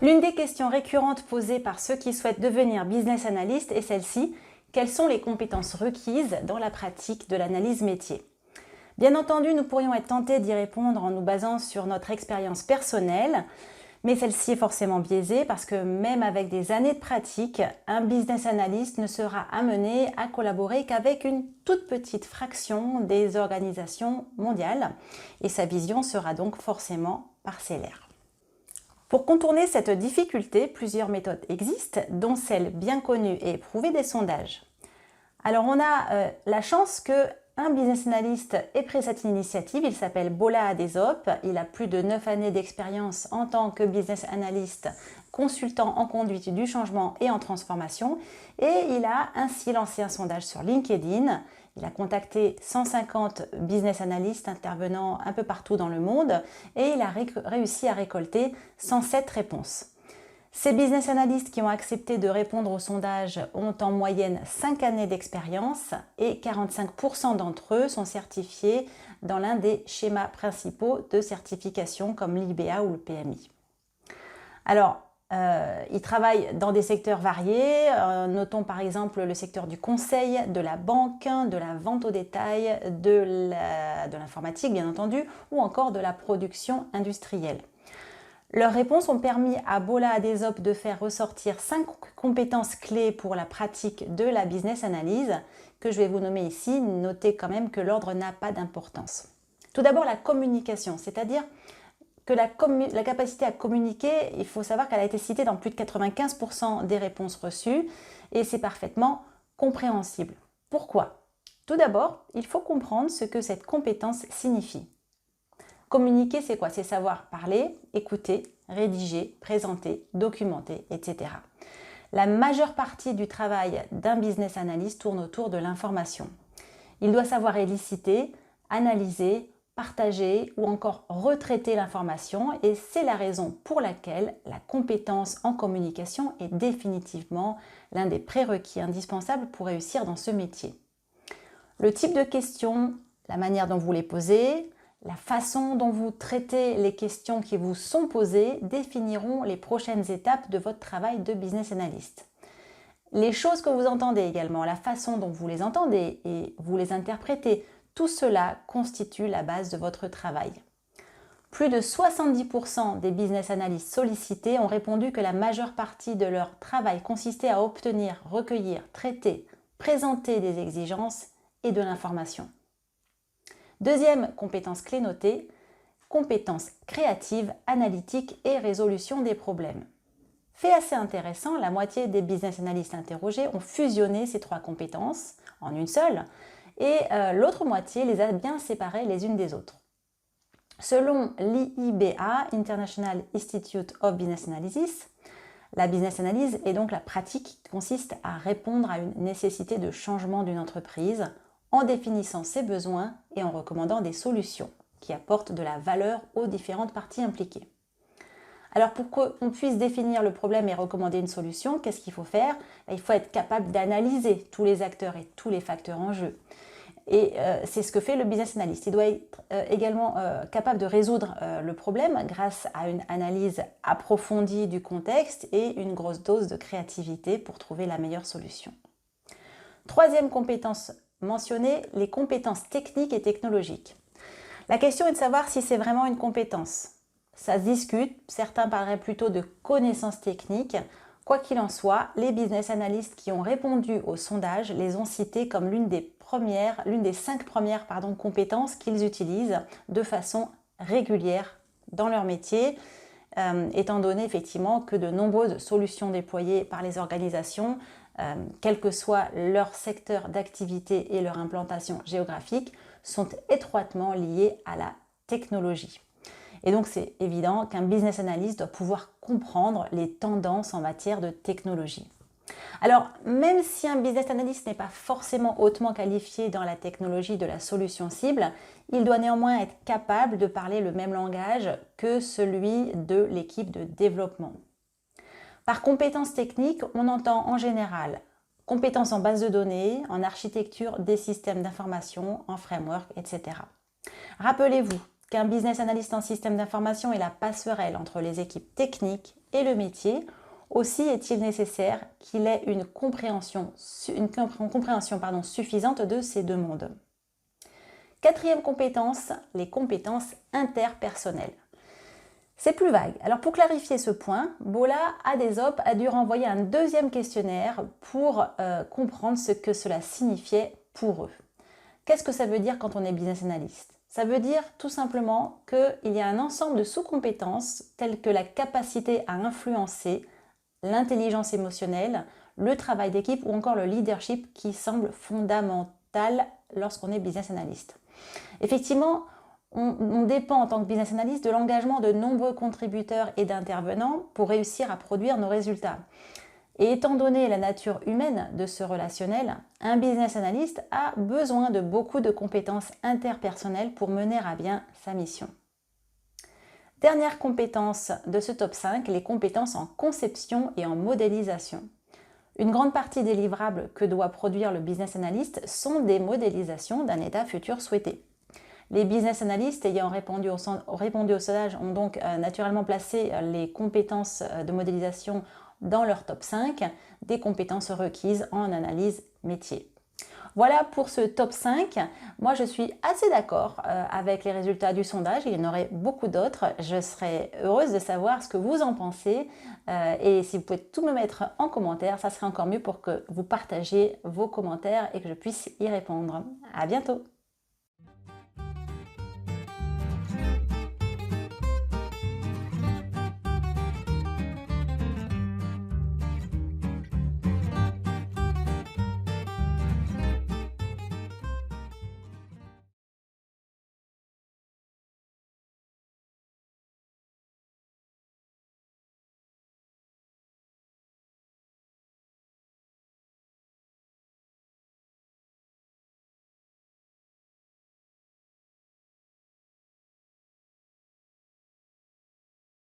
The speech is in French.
L'une des questions récurrentes posées par ceux qui souhaitent devenir business analyst est celle-ci: quelles sont les compétences requises dans la pratique de l'analyse métier? Bien entendu, nous pourrions être tentés d'y répondre en nous basant sur notre expérience personnelle, mais celle-ci est forcément biaisée parce que même avec des années de pratique, un business analyst ne sera amené à collaborer qu'avec une toute petite fraction des organisations mondiales et sa vision sera donc forcément parcellaire. Pour contourner cette difficulté, plusieurs méthodes existent, dont celle bien connue et éprouvée des sondages. Alors on a la chance qu'un business analyst ait pris cette initiative, il s'appelle Bola Adesop, il a plus de 9 années d'expérience en tant que business analyst, consultant en conduite du changement et en transformation, et il a ainsi lancé un sondage sur LinkedIn. Il a contacté 150 business analysts intervenant un peu partout dans le monde et il a réussi à récolter 107 réponses. Ces business analysts qui ont accepté de répondre au sondage ont en moyenne 5 années d'expérience et 45% d'entre eux sont certifiés dans l'un des schémas principaux de certification comme l'IBA ou le PMI. Alors, ils travaillent dans des secteurs variés, notons par exemple le secteur du conseil, de la banque, de la vente au détail, de l'informatique bien entendu, ou encore de la production industrielle. Leurs réponses ont permis à Bola Adesop de faire ressortir 5 compétences clés pour la pratique de la business analyse, que je vais vous nommer ici. Notez quand même que l'ordre n'a pas d'importance. Tout d'abord la communication, c'est-à-dire que la capacité à communiquer, il faut savoir qu'elle a été citée dans plus de 95% des réponses reçues et c'est parfaitement compréhensible. Pourquoi? Tout d'abord, il faut comprendre ce que cette compétence signifie. Communiquer, c'est quoi? C'est savoir parler, écouter, rédiger, présenter, documenter, etc. La majeure partie du travail d'un business analyst tourne autour de l'information. Il doit savoir éliciter, analyser, partager ou encore retraiter l'information et c'est la raison pour laquelle la compétence en communication est définitivement l'un des prérequis indispensables pour réussir dans ce métier. Le type de questions, la manière dont vous les posez, la façon dont vous traitez les questions qui vous sont posées définiront les prochaines étapes de votre travail de business analyst. Les choses que vous entendez également, la façon dont vous les entendez et vous les interprétez, tout cela constitue la base de votre travail. Plus de 70% des business analysts sollicités ont répondu que la majeure partie de leur travail consistait à obtenir, recueillir, traiter, présenter des exigences et de l'information. Deuxième compétence clé notée, compétences créatives, analytiques et résolution des problèmes. Fait assez intéressant, la moitié des business analysts interrogés ont fusionné ces 3 compétences en une seule et l'autre moitié les a bien séparées les unes des autres. Selon l'IIBA, International Institute of Business Analysis, la business analyse est donc la pratique qui consiste à répondre à une nécessité de changement d'une entreprise en définissant ses besoins et en recommandant des solutions qui apportent de la valeur aux différentes parties impliquées. Alors pour qu'on puisse définir le problème et recommander une solution, qu'est-ce qu'il faut faire? Il faut être capable d'analyser tous les acteurs et tous les facteurs en jeu. Et c'est ce que fait le business analyst. Il doit être également capable de résoudre le problème grâce à une analyse approfondie du contexte et une grosse dose de créativité pour trouver la meilleure solution. Troisième compétence mentionnée, les compétences techniques et technologiques. La question est de savoir si c'est vraiment une compétence. Ça se discute, certains parleraient plutôt de connaissances techniques. Quoi qu'il en soit, les business analysts qui ont répondu au sondage les ont cités comme l'une des 5 premières compétences qu'ils utilisent de façon régulière dans leur métier, étant donné effectivement que de nombreuses solutions déployées par les organisations, quel que soit leur secteur d'activité et leur implantation géographique, sont étroitement liées à la technologie. Et donc c'est évident qu'un business analyst doit pouvoir comprendre les tendances en matière de technologie. Alors même si un business analyst n'est pas forcément hautement qualifié dans la technologie de la solution cible, il doit néanmoins être capable de parler le même langage que celui de l'équipe de développement. Par compétences techniques, on entend en général compétences en base de données, en architecture des systèmes d'information, en framework, etc. Rappelez-vous qu'un business analyst en système d'information est la passerelle entre les équipes techniques et le métier. Aussi est-il nécessaire qu'il ait une compréhension suffisante de ces deux mondes. Quatrième compétence, les compétences interpersonnelles. C'est plus vague. Alors pour clarifier ce point, Bola Adesop a dû renvoyer un deuxième questionnaire pour comprendre ce que cela signifiait pour eux. Qu'est-ce que ça veut dire quand on est business analyst? Ça veut dire tout simplement qu'il y a un ensemble de sous-compétences telles que la capacité à influencer, l'intelligence émotionnelle, le travail d'équipe ou encore le leadership qui semble fondamental lorsqu'on est business analyst. Effectivement, on dépend en tant que business analyst de l'engagement de nombreux contributeurs et d'intervenants pour réussir à produire nos résultats. Et étant donné la nature humaine de ce relationnel, un business analyst a besoin de beaucoup de compétences interpersonnelles pour mener à bien sa mission. Dernière compétence de ce top 5, les compétences en conception et en modélisation. Une grande partie des livrables que doit produire le business analyst sont des modélisations d'un état futur souhaité. Les business analysts ayant répondu au sondage ont donc naturellement placé les compétences de modélisation dans leur top 5 des compétences requises en analyse métier. Voilà pour ce top 5. Moi, je suis assez d'accord avec les résultats du sondage. Il y en aurait beaucoup d'autres. Je serais heureuse de savoir ce que vous en pensez. Et si vous pouvez tout me mettre en commentaire, ça serait encore mieux pour que vous partagiez vos commentaires et que je puisse y répondre. À bientôt!